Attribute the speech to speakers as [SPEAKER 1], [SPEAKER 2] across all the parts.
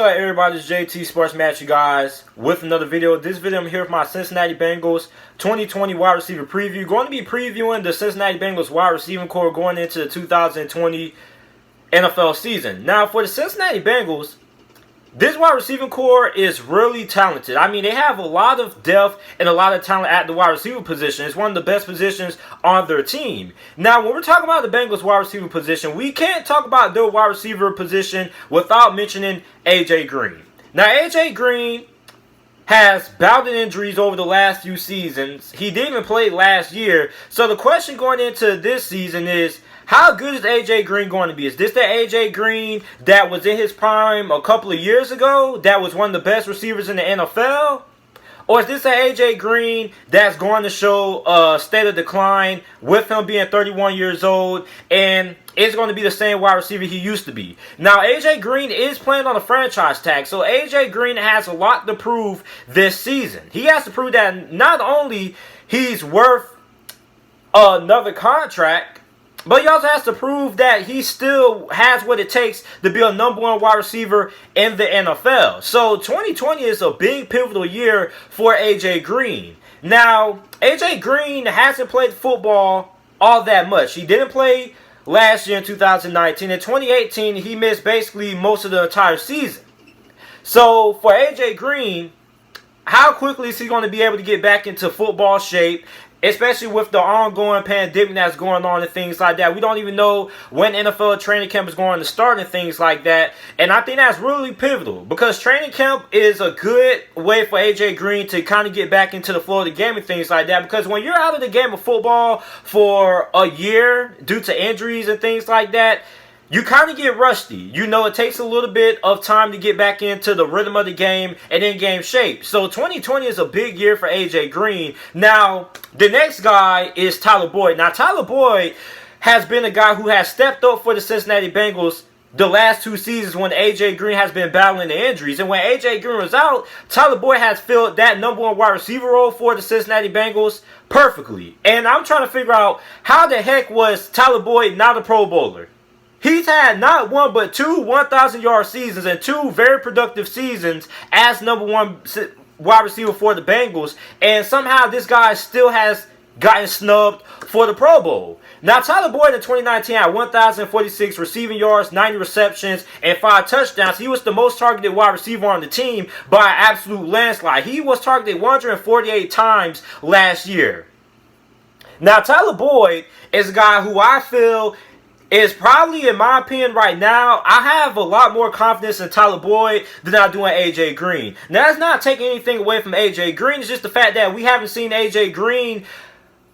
[SPEAKER 1] up, everybody? It's JT Sports Match, you guys, with another video. This video, I'm here with my Cincinnati Bengals 2020 wide receiver preview. Going to be previewing the Cincinnati Bengals wide receiving core going into the 2020 NFL season. Now, for the Cincinnati Bengals, this wide receiving core is really talented. I mean, they have a lot of depth and a lot of talent at the wide receiver position. It's one of the best positions on their team. Now, when we're talking about the Bengals wide receiver position, we can't talk about their wide receiver position without mentioning A.J. Green. Now, A.J. Green has battled injuries over the last few seasons. He didn't even play last year. So the question going into this season is, how good is A.J. Green going to be? Is this the A.J. Green that was in his prime a couple of years ago, that was one of the best receivers in the NFL? Or is this the A.J. Green that's going to show a state of decline with him being 31 years old and is going to be the same wide receiver he used to be? Now, A.J. Green is playing on a franchise tag, so A.J. Green has a lot to prove this season. He has to prove that not only he's worth another contract, but he also has to prove that he still has what it takes to be a #1 wide receiver in the NFL. So 2020 is a big pivotal year for A.J. Green. Now, A.J. Green hasn't played football all that much. He didn't play last year in 2019. In 2018, he missed basically most of the entire season. So for A.J. Green, how quickly is he going to be able to get back into football shape, especially with the ongoing pandemic that's going on and things like that? We don't even know when NFL training camp is going to start and things like that. And I think that's really pivotal, because training camp is a good way for A.J. Green to kind of get back into the flow of the game and things like that. Because when you're out of the game of football for a year due to injuries and things like that, you kind of get rusty. You know, it takes a little bit of time to get back into the rhythm of the game and in-game shape. So 2020 is a big year for A.J. Green. Now, the next guy is Tyler Boyd. Now, Tyler Boyd has been a guy who has stepped up for the Cincinnati Bengals the last two seasons when A.J. Green has been battling the injuries. And when A.J. Green was out, Tyler Boyd has filled that #1 wide receiver role for the Cincinnati Bengals perfectly. And I'm trying to figure out, how the heck was Tyler Boyd not a Pro Bowler? He's had not one but two 1,000-yard seasons and two very productive seasons as #1 wide receiver for the Bengals, and somehow this guy still has gotten snubbed for the Pro Bowl. Now, Tyler Boyd in 2019 had 1,046 receiving yards, 90 receptions, and 5 touchdowns. He was the most targeted wide receiver on the team by an absolute landslide. He was targeted 148 times last year. Now, Tyler Boyd is a guy who I feel is probably, in my opinion right now, I have a lot more confidence in Tyler Boyd than I do in A.J. Green. Now, that's not taking anything away from A.J. Green. It's just the fact that we haven't seen A.J. Green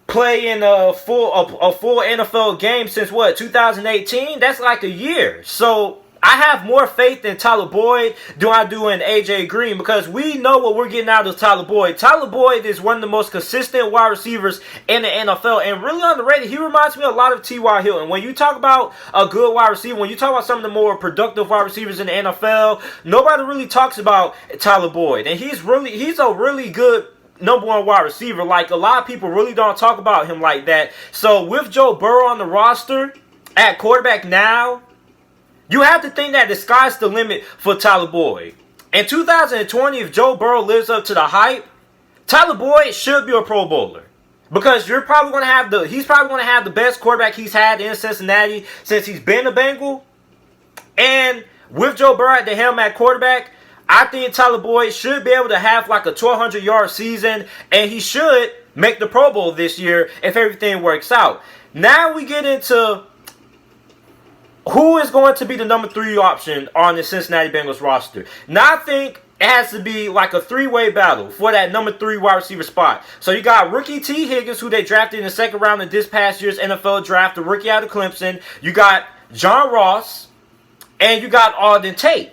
[SPEAKER 1] play in a full NFL game since, what, 2018? That's like a year. So I have more faith in Tyler Boyd than I do in A.J. Green, because we know what we're getting out of Tyler Boyd. Tyler Boyd is one of the most consistent wide receivers in the NFL, and really underrated. He reminds me a lot of T.Y. Hilton. When you talk about a good wide receiver, when you talk about some of the more productive wide receivers in the NFL, nobody really talks about Tyler Boyd. And he's a really good #1 wide receiver. Like, a lot of people really don't talk about him like that. So with Joe Burrow on the roster at quarterback now, you have to think that the sky's the limit for Tyler Boyd. In 2020, if Joe Burrow lives up to the hype, Tyler Boyd should be a Pro Bowler. Because he's probably going to have the best quarterback he's had in Cincinnati since he's been a Bengal. And with Joe Burrow at the helm at quarterback, I think Tyler Boyd should be able to have like a 1,200-yard season, and he should make the Pro Bowl this year if everything works out. Now we get into who is going to be the #3 option on the Cincinnati Bengals roster. Now, I think it has to be like a 3-way battle for that #3 wide receiver spot. So you got rookie T. Higgins, who they drafted in the second round of this past year's NFL draft, the rookie out of Clemson. You got John Ross, and you got Auden Tate.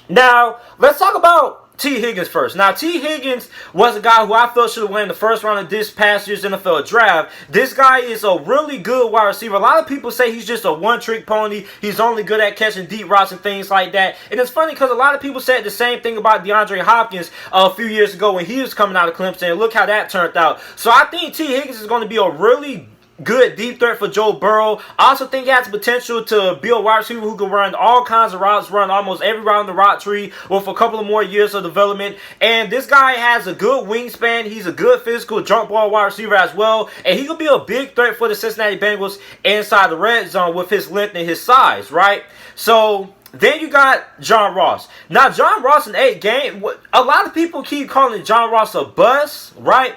[SPEAKER 1] Now, let's talk about T. Higgins first. Now, T. Higgins was a guy who I felt should have won in the first round of this past year's NFL draft. This guy is a really good wide receiver. A lot of people say he's just a one-trick pony. He's only good at catching deep routes and things like that. And it's funny because a lot of people said the same thing about DeAndre Hopkins a few years ago when he was coming out of Clemson. And look how that turned out. So I think T. Higgins is going to be a really good deep threat for Joe Burrow. I also think he has the potential to be a wide receiver who can run all kinds of routes, run almost every route on the route tree with a couple of more years of development. And this guy has a good wingspan. He's a good physical jump ball wide receiver as well. And he could be a big threat for the Cincinnati Bengals inside the red zone with his length and his size, right? So then you got John Ross. Now, John Ross in 8 games, a lot of people keep calling John Ross a bust, right?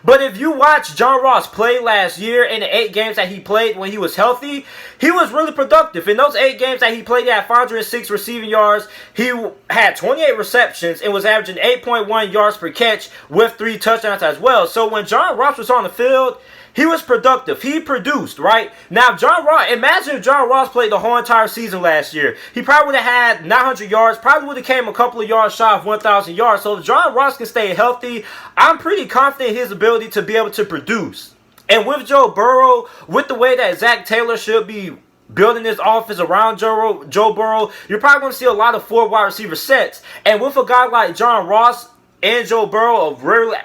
[SPEAKER 1] But if you watch John Ross play last year in the 8 games that he played when he was healthy, he was really productive. In those 8 games that he played, he had 506 receiving yards. He had 28 receptions and was averaging 8.1 yards per catch with 3 touchdowns as well. So when John Ross was on the field, he was productive. He produced, right? Now, John Ross, imagine if John Ross played the whole entire season last year. He probably would have had 900 yards, probably would have came a couple of yards shy of 1,000 yards. So if John Ross can stay healthy, I'm pretty confident in his ability to be able to produce. And with Joe Burrow, with the way that Zach Taylor should be building this offense around Joe Burrow, you're probably going to see a lot of 4 wide receiver sets. And with a guy like John Ross and Joe Burrow,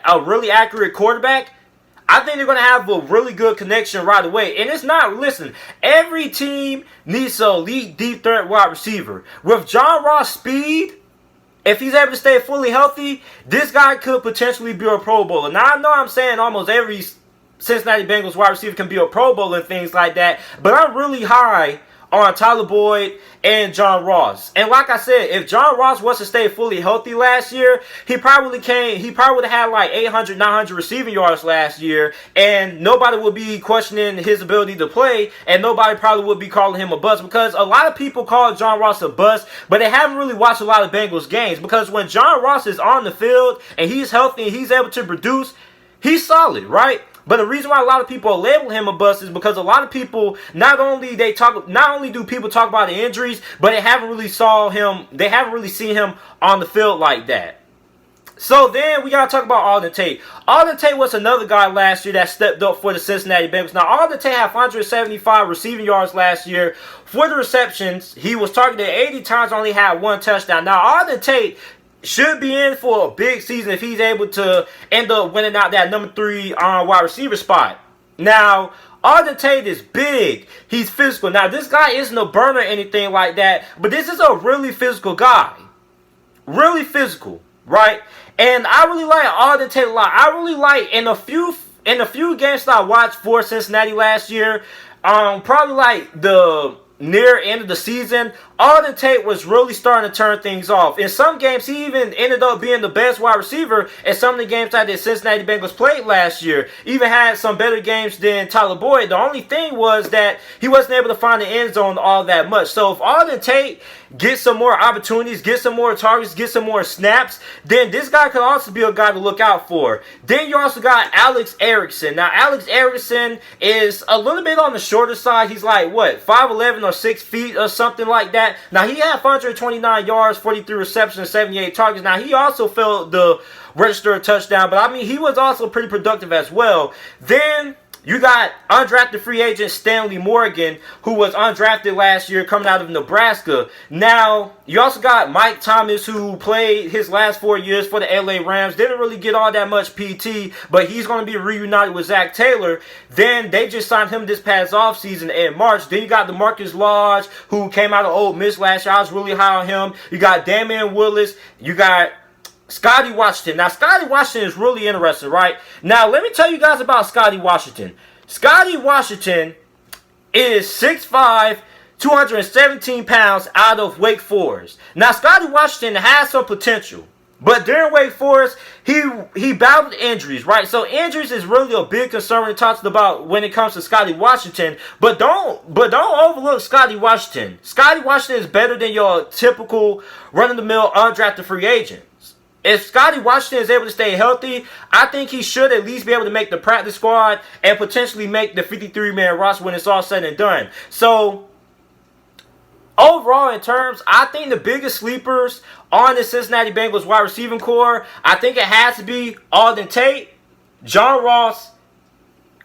[SPEAKER 1] a really accurate quarterback, I think they're going to have a really good connection right away. And it's not, listen, every team needs an elite deep threat wide receiver. With John Ross' speed, if he's able to stay fully healthy, this guy could potentially be a Pro Bowler. Now, I know I'm saying almost every Cincinnati Bengals wide receiver can be a Pro Bowler and things like that, but I'm really high on Tyler Boyd and John Ross. And like I said, if John Ross was to stay fully healthy last year, he probably would have had like 800, 900 receiving yards last year, and nobody would be questioning his ability to play, and nobody probably would be calling him a bust, because a lot of people call John Ross a bust, but they haven't really watched a lot of Bengals games, because when John Ross is on the field and he's healthy and he's able to produce, he's solid, right? But the reason why a lot of people label him a bust is because a lot of people not only do people talk about the injuries, but they haven't really seen him on the field like that. So then we gotta talk about Auden Tate. Auden Tate was another guy last year that stepped up for the Cincinnati Bengals. Now, Auden Tate had 575 receiving yards last year. For the receptions, he was targeted 80 times, only had 1 touchdown. Now, Auden Tate should be in for a big season if he's able to end up winning out that number 3 wide receiver spot. Now, Auden Tate is big. He's physical. Now, this guy isn't a burner or anything like that, but this is a really physical guy. Really physical, right? And I really like Auden Tate a lot. I really like, in a few games that I watched for Cincinnati last year, probably like the near end of the season, Auden Tate was really starting to turn things off. In some games, he even ended up being the best wide receiver in some of the games that the Cincinnati Bengals played last year. Even had some better games than Tyler Boyd. The only thing was that he wasn't able to find the end zone all that much. So if Auden Tate gets some more opportunities, get some more targets, get some more snaps, then this guy could also be a guy to look out for. Then you also got Alex Erickson. Now, Alex Erickson is a little bit on the shorter side. He's like, what, 5'11" or 6 feet or something like that. Now, he had 529 yards, 43 receptions, 78 targets. Now, he also failed the register a touchdown, but I mean, he was also pretty productive as well. Then you got undrafted free agent Stanley Morgan, who was undrafted last year coming out of Nebraska. Now, you also got Mike Thomas, who played his last 4 years for the LA Rams. Didn't really get all that much PT, but he's going to be reunited with Zach Taylor. Then they just signed him this past offseason in March. Then you got DeMarcus Lodge, who came out of Ole Miss last year. I was really high on him. You got Damian Willis. You got Scotty Washington. Now, Scotty Washington is really interesting, right? Now, let me tell you guys about Scotty Washington. Scotty Washington is 6'5", 217 pounds out of Wake Forest. Now, Scotty Washington has some potential, but during Wake Forest, he battled injuries, right? So injuries is really a big concern when it talks about when it comes to Scotty Washington. But don't overlook Scotty Washington. Scotty Washington is better than your typical run-of-the-mill undrafted free agent. If Scotty Washington is able to stay healthy, I think he should at least be able to make the practice squad and potentially make the 53-man roster when it's all said and done. So, overall, in terms, I think the biggest sleepers on the Cincinnati Bengals wide receiving core, I think it has to be Auden Tate, John Ross.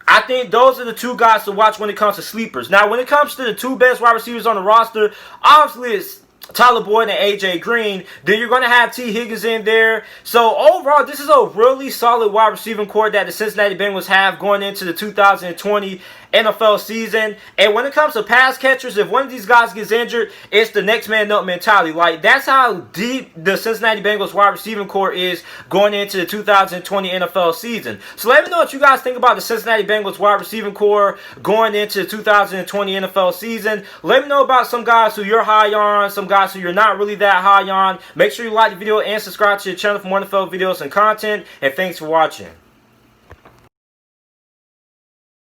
[SPEAKER 1] I think those are the 2 guys to watch when it comes to sleepers. Now, when it comes to the 2 best wide receivers on the roster, obviously it's Tyler Boyd and AJ Green, then you're going to have T. Higgins in there. So overall, this is a really solid wide receiving core that the Cincinnati Bengals have going into the 2020 NFL season. And when it comes to pass catchers, if one of these guys gets injured, it's the next man up mentality. Like, that's how deep the Cincinnati Bengals wide receiving core is going into the 2020 NFL season. So let me know what you guys think about the Cincinnati Bengals wide receiving core going into the 2020 NFL season. Let me know about some guys who you're high on, some guys who you're not really that high on. Make sure you like the video and subscribe to the channel for more NFL videos and content. And thanks for watching.